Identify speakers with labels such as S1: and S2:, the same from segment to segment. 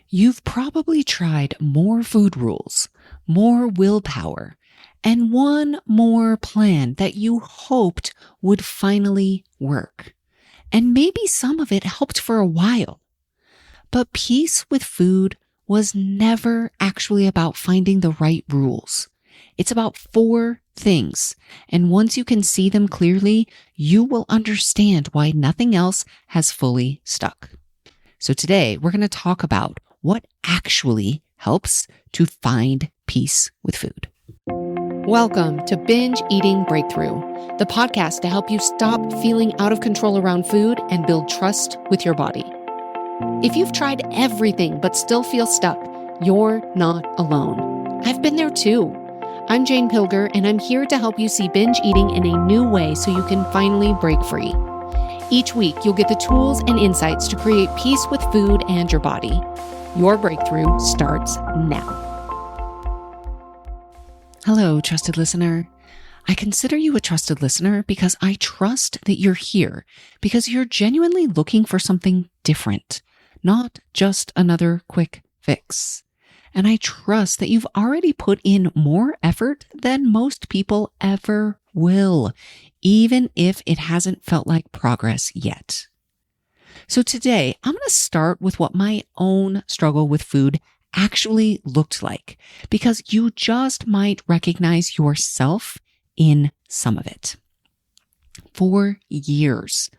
S1: You've probably tried more food rules, more willpower, and one more plan that you hoped would finally work. And maybe some of it helped for a while. But peace with food was never actually about finding the right rules. It's about 4 things. And once you can see them clearly, you will understand why nothing else has fully stuck. So today we're going to talk about what actually helps to find peace with food. Welcome to Binge Eating Breakthrough, the podcast to help you stop feeling out of control around food and build trust with your body. If you've tried everything but still feel stuck, you're not alone. I've been there too. I'm Jane Pilger, and I'm here to help you see binge eating in a new way so you can finally break free. Each week, you'll get the tools and insights to create peace with food and your body. Your breakthrough starts now. Hello, trusted listener. I consider you a trusted listener because I trust that you're here because you're genuinely looking for something different, not just another quick fix. And I trust that you've already put in more effort than most people ever will, even if it hasn't felt like progress yet. So today, I'm going to start with what my own struggle with food actually looked like, because you just might recognize yourself in some of it. For years,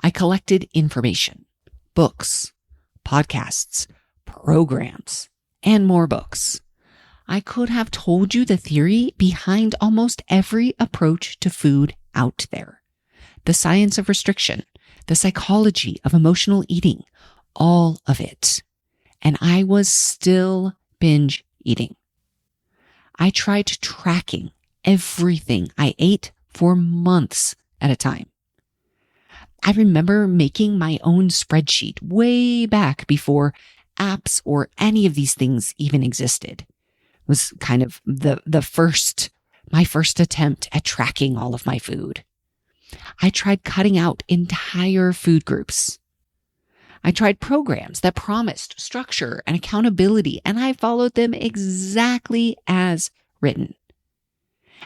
S1: I collected information, books, podcasts, programs, and more books. I could have told you the theory behind almost every approach to food out there. The science of restriction, the psychology of emotional eating, all of it. And I was still binge eating. I tried tracking everything I ate for months at a time. I remember making my own spreadsheet way back before apps or any of these things even existed. It was kind of my first attempt at tracking all of my food. I tried cutting out entire food groups. I tried programs that promised structure and accountability, and I followed them exactly as written.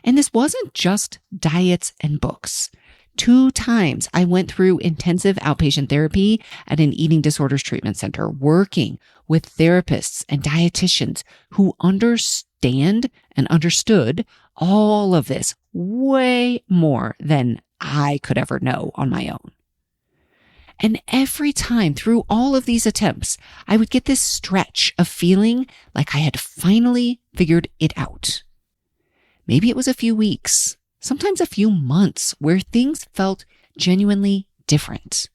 S1: And this wasn't just diets and books. 2 times I went through intensive outpatient therapy at an eating disorders treatment center, working with therapists and dietitians who understand and understood all of this way more than I could ever know on my own. And every time through all of these attempts, I would get this stretch of feeling like I had finally figured it out. Maybe it was a few weeks, sometimes a few months, where things felt genuinely different.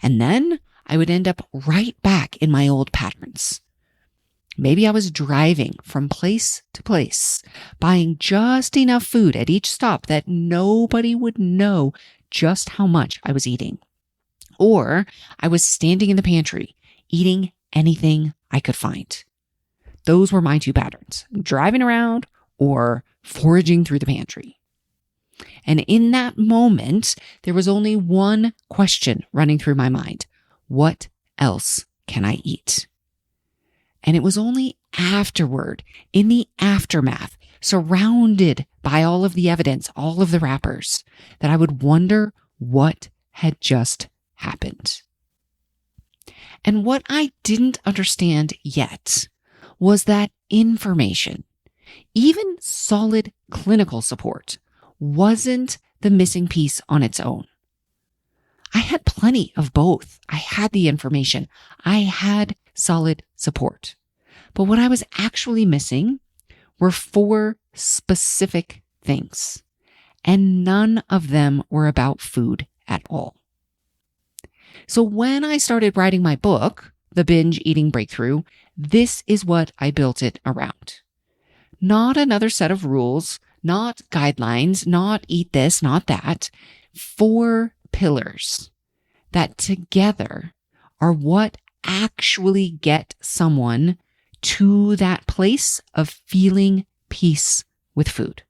S1: And then I would end up right back in my old patterns. Maybe I was driving from place to place, buying just enough food at each stop that nobody would know just how much I was eating. Or I was standing in the pantry, eating anything I could find. Those were my 2 patterns, driving around or foraging through the pantry. And in that moment, there was only one question running through my mind. What else can I eat? And it was only afterward, in the aftermath, surrounded by all of the evidence, all of the wrappers, that I would wonder what had just happened. And what I didn't understand yet was that information, even solid clinical support, wasn't the missing piece on its own. I had plenty of both. I had the information. I had solid support. But what I was actually missing were 4 specific things, and none of them were about food at all. So when I started writing my book, The Binge Eating Breakthrough, this is what I built it around. Not another set of rules, not guidelines, not eat this, not that. 4 pillars that together are what actually get someone to that place of feeling peace with food.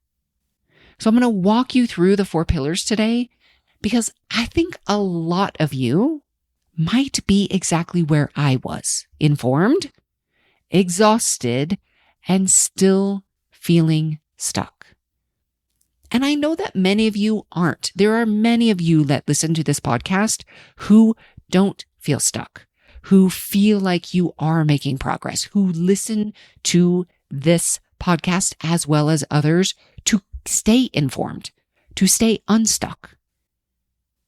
S1: So I'm going to walk you through the 4 pillars today because I think a lot of you might be exactly where I was, informed, exhausted, and still feeling stuck. And I know that many of you aren't. There are many of you that listen to this podcast who don't feel stuck, who feel like you are making progress, who listen to this podcast as well as others to stay informed, to stay unstuck.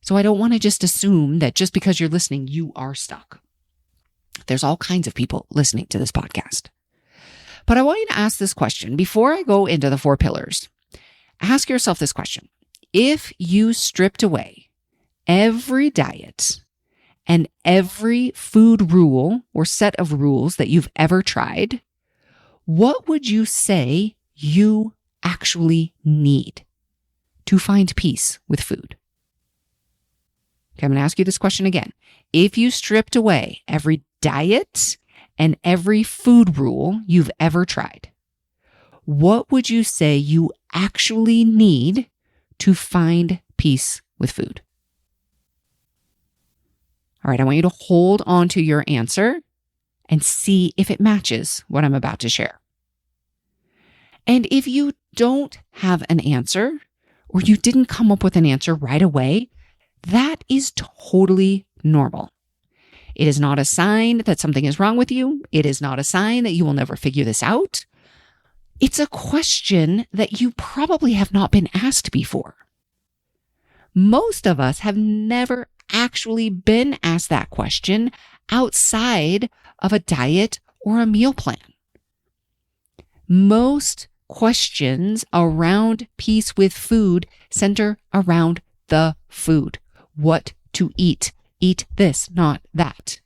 S1: So I don't want to just assume that just because you're listening, you are stuck. There's all kinds of people listening to this podcast. But I want you to ask this question before I go into the 4 pillars. Ask yourself this question. If you stripped away every diet and every food rule or set of rules that you've ever tried, what would you say you actually need to find peace with food? Okay, I'm going to ask you this question again. If you stripped away every diet and every food rule you've ever tried, what would you say you actually need to find peace with food? All right, I want you to hold on to your answer and see if it matches what I'm about to share. And if you don't have an answer, or you didn't come up with an answer right away, that is totally normal. It is not a sign that something is wrong with you. It is not a sign that you will never figure this out. It's a question that you probably have not been asked before. Most of us have never actually been asked that question outside of a diet or a meal plan. Most questions around peace with food center around the food. What to eat. Eat this, not that.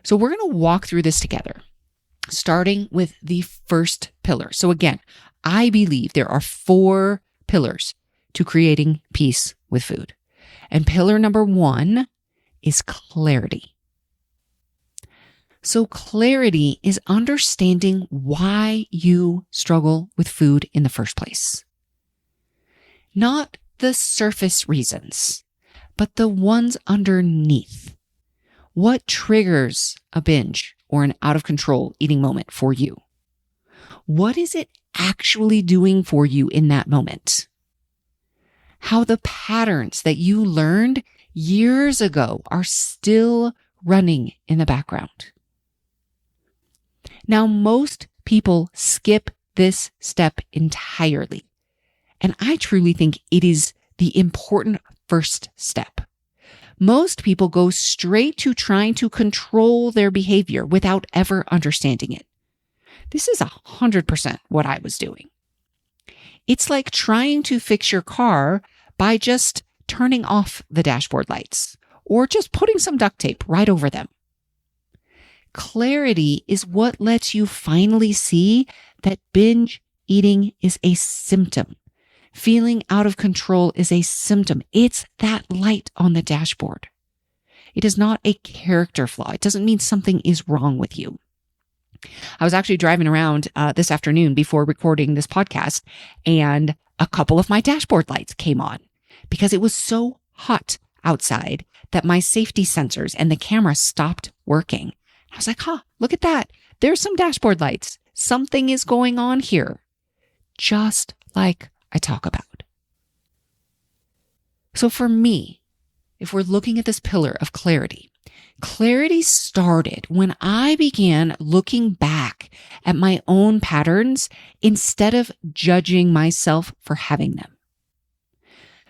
S1: So we're going to walk through this together, starting with the first pillar. So again, I believe there are 4 pillars to creating peace with food. And pillar number 1 is clarity. So clarity is understanding why you struggle with food in the first place. Not the surface reasons, but the ones underneath. What triggers a binge or an out of control eating moment for you? What is it actually doing for you in that moment? How the patterns that you learned years ago are still running in the background. Now, most people skip this step entirely. And I truly think it is the important first step. Most people go straight to trying to control their behavior without ever understanding it. This is 100% what I was doing. It's like trying to fix your car by just turning off the dashboard lights or just putting some duct tape right over them. Clarity is what lets you finally see that binge eating is a symptom. Feeling out of control is a symptom. It's that light on the dashboard. It is not a character flaw. It doesn't mean something is wrong with you. I was actually driving around this afternoon before recording this podcast, and a couple of my dashboard lights came on because it was so hot outside that my safety sensors and the camera stopped working. I was like, look at that. There's some dashboard lights. Something is going on here. Just like I talk about. So for me, if we're looking at this pillar of clarity, clarity started when I began looking back at my own patterns instead of judging myself for having them.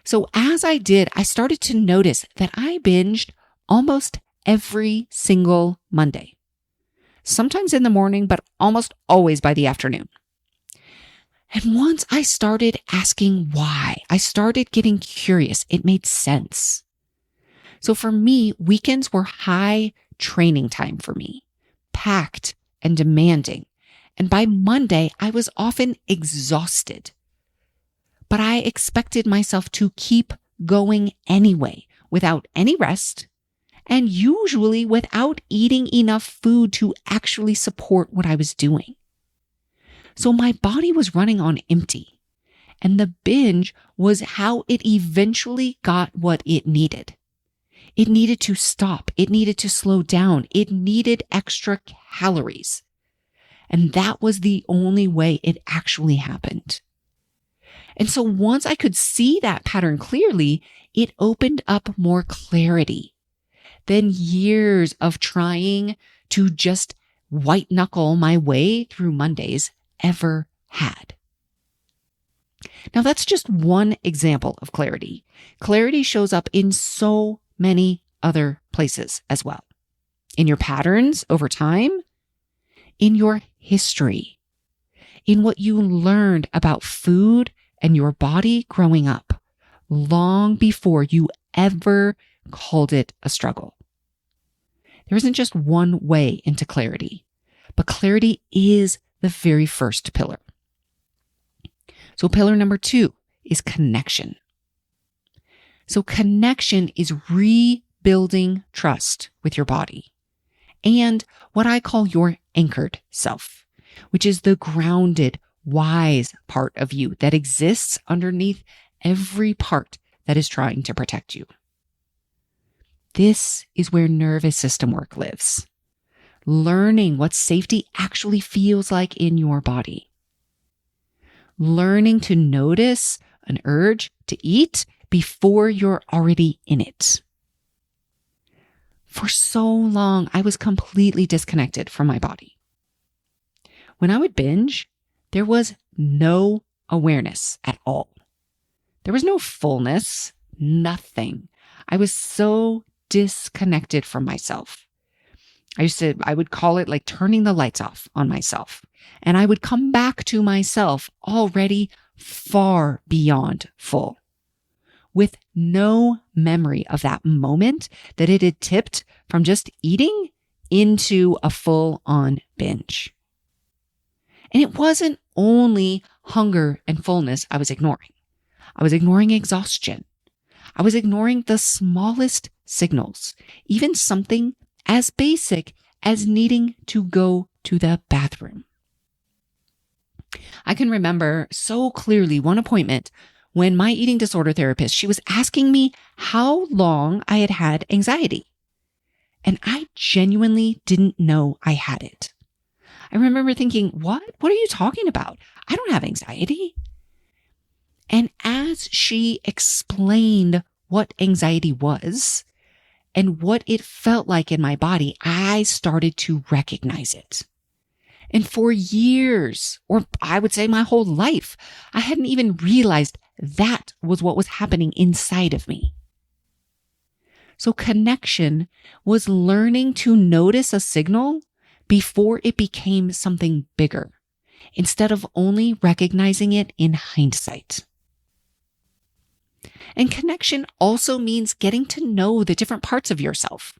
S1: So as I did, I started to notice that I binged almost every single Monday. Sometimes in the morning, but almost always by the afternoon. And once I started asking why, I started getting curious. It made sense. So for me, weekends were high training time for me, packed and demanding. And by Monday, I was often exhausted. But I expected myself to keep going anyway, without any rest, and usually without eating enough food to actually support what I was doing. So my body was running on empty, and the binge was how it eventually got what it needed. It needed to stop. It needed to slow down. It needed extra calories. And that was the only way it actually happened. And so once I could see that pattern clearly, it opened up more clarity than years of trying to just white knuckle my way through Mondays ever had. Now that's just one example of clarity. Clarity shows up in so many other places as well. In your patterns over time, in your history, in what you learned about food and your body growing up, long before you ever called it a struggle. There isn't just one way into clarity, but clarity is the very first pillar. So pillar number 2 is connection. So connection is rebuilding trust with your body and what I call your anchored self, which is the grounded, wise part of you that exists underneath every part that is trying to protect you. This is where nervous system work lives. Learning what safety actually feels like in your body. Learning to notice an urge to eat before you're already in it. For so long, I was completely disconnected from my body. When I would binge, there was no awareness at all. There was no fullness, nothing. I was so disconnected from myself. I would call it like turning the lights off on myself. And I would come back to myself already far beyond full, with no memory of that moment that it had tipped from just eating into a full-on binge. And it wasn't only hunger and fullness I was ignoring. I was ignoring exhaustion. I was ignoring the smallest signals, even something as basic as needing to go to the bathroom. I can remember so clearly one appointment when my eating disorder therapist, she was asking me how long I had had anxiety. And I genuinely didn't know I had it. I remember thinking, what are you talking about? I don't have anxiety. And as she explained what anxiety was and what it felt like in my body, I started to recognize it. And for years, or I would say my whole life, I hadn't even realized that was what was happening inside of me. So connection was learning to notice a signal before it became something bigger, instead of only recognizing it in hindsight. And connection also means getting to know the different parts of yourself,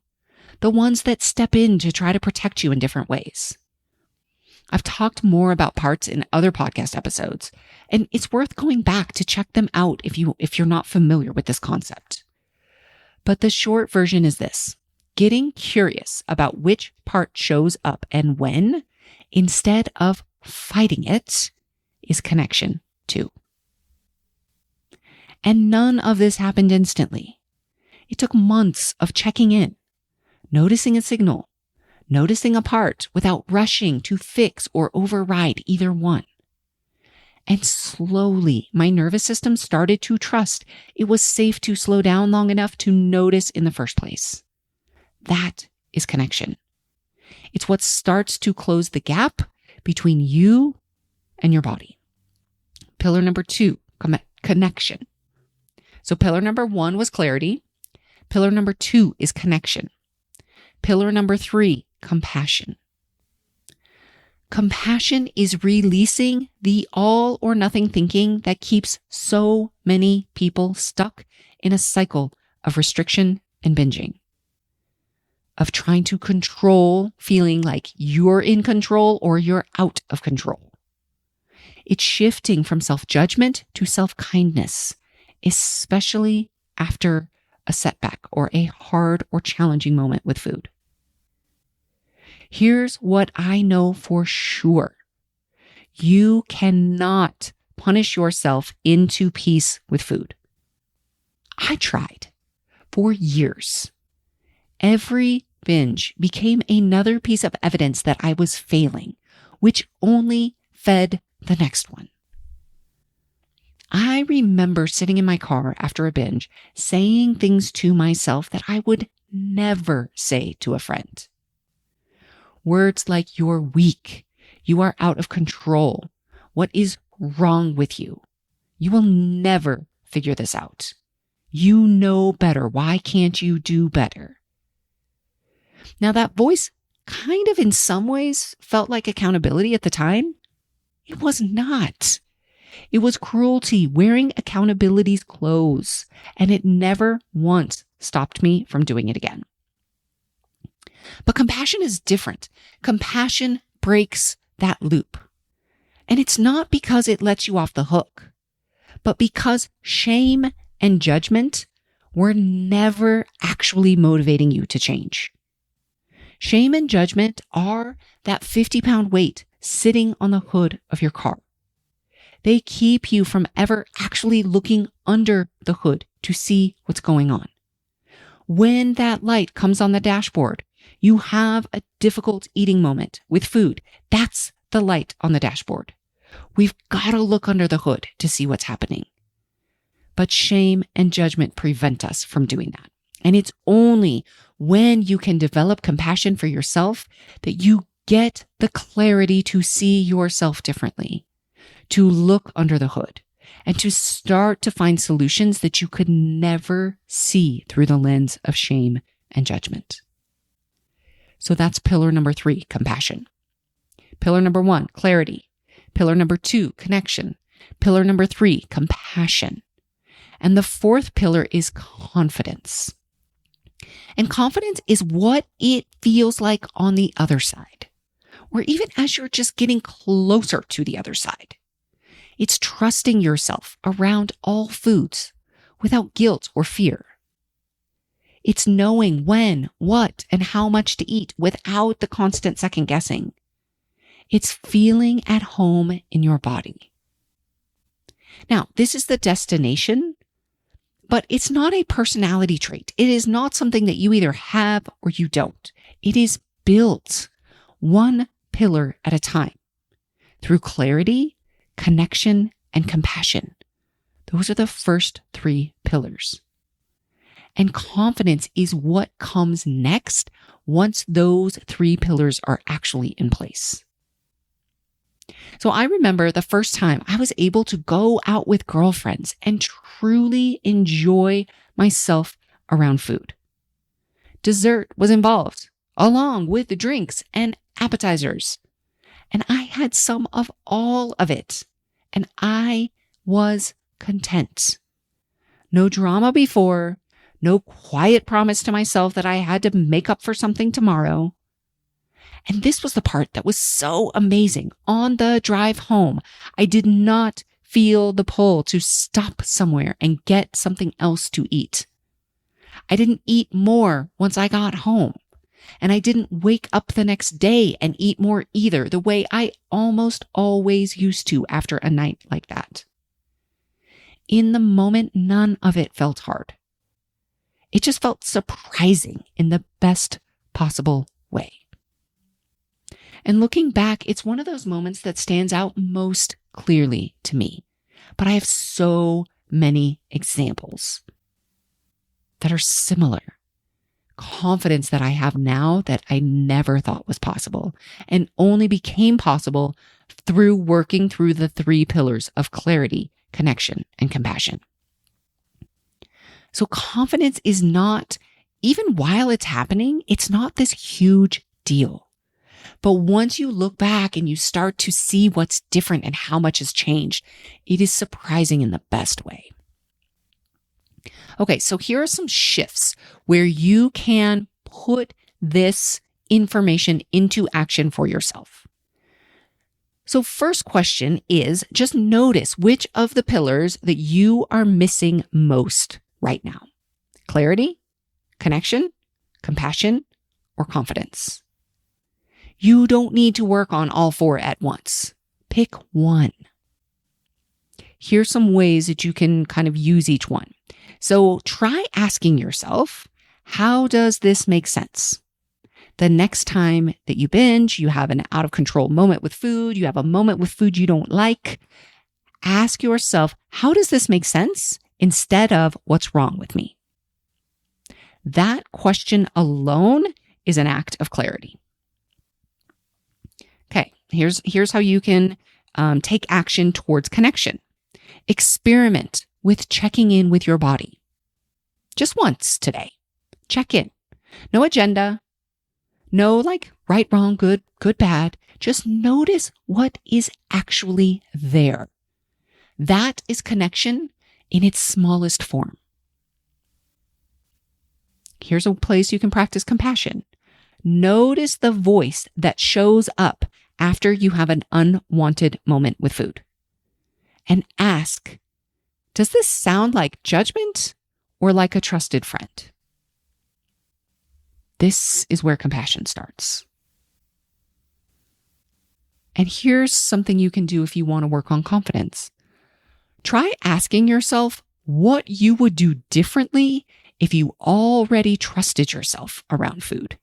S1: the ones that step in to try to protect you in different ways. I've talked more about parts in other podcast episodes, and it's worth going back to check them out if you're not familiar with this concept. But the short version is this: getting curious about which part shows up and when, instead of fighting it, is connection too. And none of this happened instantly. It took months of checking in, noticing a signal, noticing a part without rushing to fix or override either one. And slowly, my nervous system started to trust it was safe to slow down long enough to notice in the first place. That is connection. It's what starts to close the gap between you and your body. Pillar number 2, connection. So pillar number 1 was clarity. Pillar number 2 is connection. Pillar number 3, compassion. Compassion is releasing the all or nothing thinking that keeps so many people stuck in a cycle of restriction and binging, of trying to control, feeling like you're in control or you're out of control. It's shifting from self-judgment to self-kindness, especially after a setback or a hard or challenging moment with food. Here's what I know for sure. You cannot punish yourself into peace with food. I tried for years. Every binge became another piece of evidence that I was failing, which only fed the next one. I remember sitting in my car after a binge, saying things to myself that I would never say to a friend. Words like, "You're weak. You are out of control. What is wrong with you? You will never figure this out. You know better. Why can't you do better?" Now, that voice kind of in some ways felt like accountability at the time. It was not. It was cruelty wearing accountability's clothes, and it never once stopped me from doing it again. But compassion is different. Compassion breaks that loop. And it's not because it lets you off the hook, but because shame and judgment were never actually motivating you to change. Shame and judgment are that 50-pound weight sitting on the hood of your car. They keep you from ever actually looking under the hood to see what's going on. When that light comes on the dashboard, you have a difficult eating moment with food. That's the light on the dashboard. We've got to look under the hood to see what's happening. But shame and judgment prevent us from doing that. And it's only when you can develop compassion for yourself that you get the clarity to see yourself differently, to look under the hood, and to start to find solutions that you could never see through the lens of shame and judgment. So that's pillar number 3, compassion. Pillar number 1, clarity. Pillar number 2, connection. Pillar number 3, compassion. And the 4th pillar is confidence. And confidence is what it feels like on the other side, or even as you're just getting closer to the other side. It's trusting yourself around all foods without guilt or fear. It's knowing when, what, and how much to eat without the constant second guessing. It's feeling at home in your body. Now, this is the destination, but it's not a personality trait. It is not something that you either have or you don't. It is built one pillar at a time through clarity, connection, and compassion. Those are the first 3 pillars. And confidence is what comes next once those 3 pillars are actually in place. So I remember the first time I was able to go out with girlfriends and truly enjoy myself around food. Dessert was involved, along with the drinks and appetizers. And I had some of all of it, and I was content. No drama before, no quiet promise to myself that I had to make up for something tomorrow. And this was the part that was so amazing. On the drive home, I did not feel the pull to stop somewhere and get something else to eat. I didn't eat more once I got home. And I didn't wake up the next day and eat more either, the way I almost always used to after a night like that. In the moment, none of it felt hard. It just felt surprising in the best possible way. And looking back, it's one of those moments that stands out most clearly to me. But I have so many examples that are similar. Confidence that I have now that I never thought was possible, and only became possible through working through the 3 pillars of clarity, connection, and compassion. So confidence is not, even while it's happening, it's not this huge deal. But once you look back and you start to see what's different and how much has changed, it is surprising in the best way. Okay, so here are some shifts where you can put this information into action for yourself. So first question is just notice which of the pillars that you are missing most right now. Clarity, connection, compassion, or confidence. You don't need to work on all 4 at once. Pick one. Here's some ways that you can kind of use each one. So try asking yourself, How does this make sense? The next time that you binge, you have an out of control moment with food, you have a moment with food you don't like, ask yourself, how does this make sense? Instead of what's wrong with me? That question alone is an act of clarity. Okay, here's how you can take action towards connection. Experiment with checking in with your body. Just once today. Check in. No agenda. No right, wrong, good, bad. Just notice what is actually there. That is connection in its smallest form. Here's a place you can practice compassion. Notice the voice that shows up after you have an unwanted moment with food. And ask, does this sound like judgment or like a trusted friend? This is where compassion starts. And here's something you can do if you want to work on confidence. Try asking yourself what you would do differently if you already trusted yourself around food.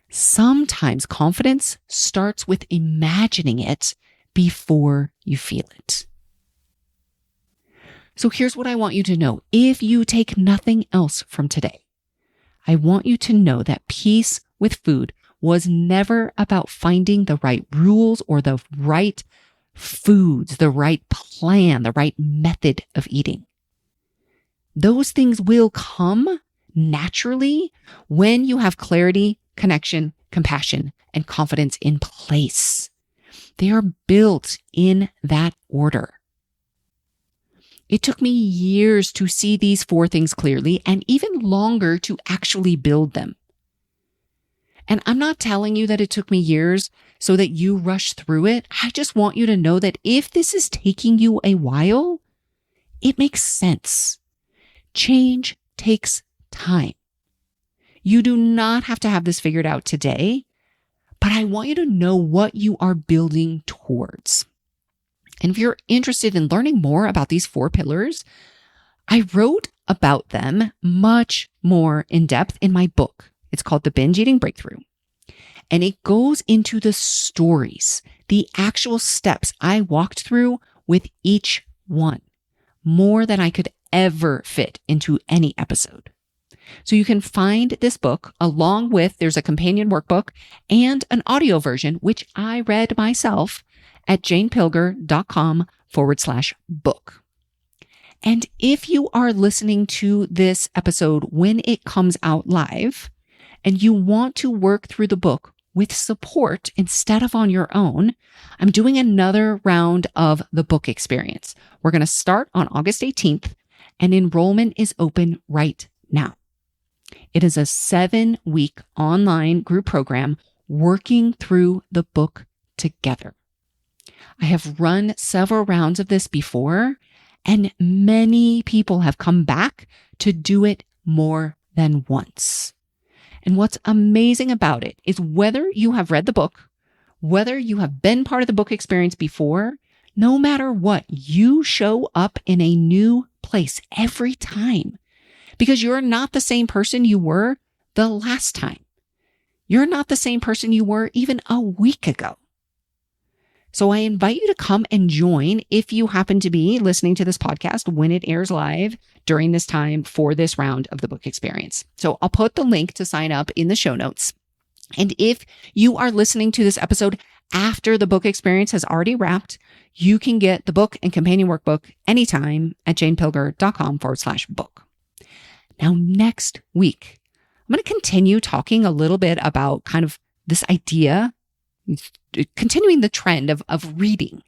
S1: Sometimes confidence starts with imagining it before you feel it. So here's what I want you to know. If you take nothing else from today, I want you to know that peace with food was never about finding the right rules or the right foods, the right plan, the right method of eating. Those things will come naturally when you have clarity, connection, compassion, and confidence in place. They are built in that order. It took me years to see these 4 things clearly and even longer to actually build them. And I'm not telling you that it took me years so that you rush through it. I just want you to know that if this is taking you a while, it makes sense. Change takes time. You do not have to have this figured out today, but I want you to know what you are building towards. And if you're interested in learning more about these 4 pillars, I wrote about them much more in depth in my book. It's called The Binge Eating Breakthrough. And it goes into the stories, the actual steps I walked through with each one, more than I could ever fit into any episode. So you can find this book along with, there's a companion workbook and an audio version, which I read myself at janepilger.com/book. And if you are listening to this episode when it comes out live and you want to work through the book with support instead of on your own, I'm doing another round of the book experience. We're going to start on August 18th and enrollment is open right now. It is a 7-week online group program working through the book together. I have run several rounds of this before, and many people have come back to do it more than once. And what's amazing about it is whether you have read the book, whether you have been part of the book experience before, no matter what, you show up in a new place every time because you're not the same person you were the last time. You're not the same person you were even a week ago. So I invite you to come and join if you happen to be listening to this podcast when it airs live during this time for this round of the book experience. So I'll put the link to sign up in the show notes. And if you are listening to this episode after the book experience has already wrapped, you can get the book and companion workbook anytime at janepilger.com/book. Now, next week, I'm going to continue talking a little bit about kind of this idea, continuing the trend of reading.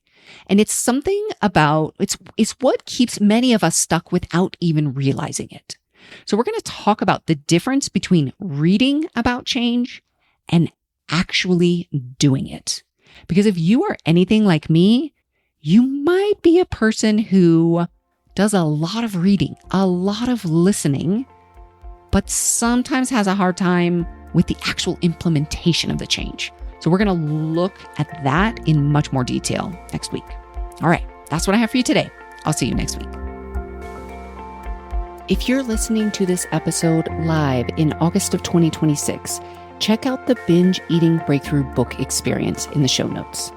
S1: And it's something about, it's what keeps many of us stuck without even realizing it. So we're going to talk about the difference between reading about change and actually doing it. Because if you are anything like me, you might be a person who does a lot of reading, a lot of listening, but sometimes has a hard time with the actual implementation of the change. So we're going to look at that in much more detail next week. All right, that's what I have for you today. I'll see you next week. If you're listening to this episode live in August of 2026, check out the Binge Eating Breakthrough book experience in the show notes.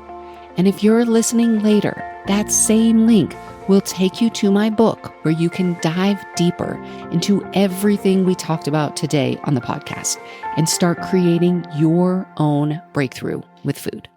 S1: And if you're listening later, that same link will take you to my book where you can dive deeper into everything we talked about today on the podcast and start creating your own breakthrough with food.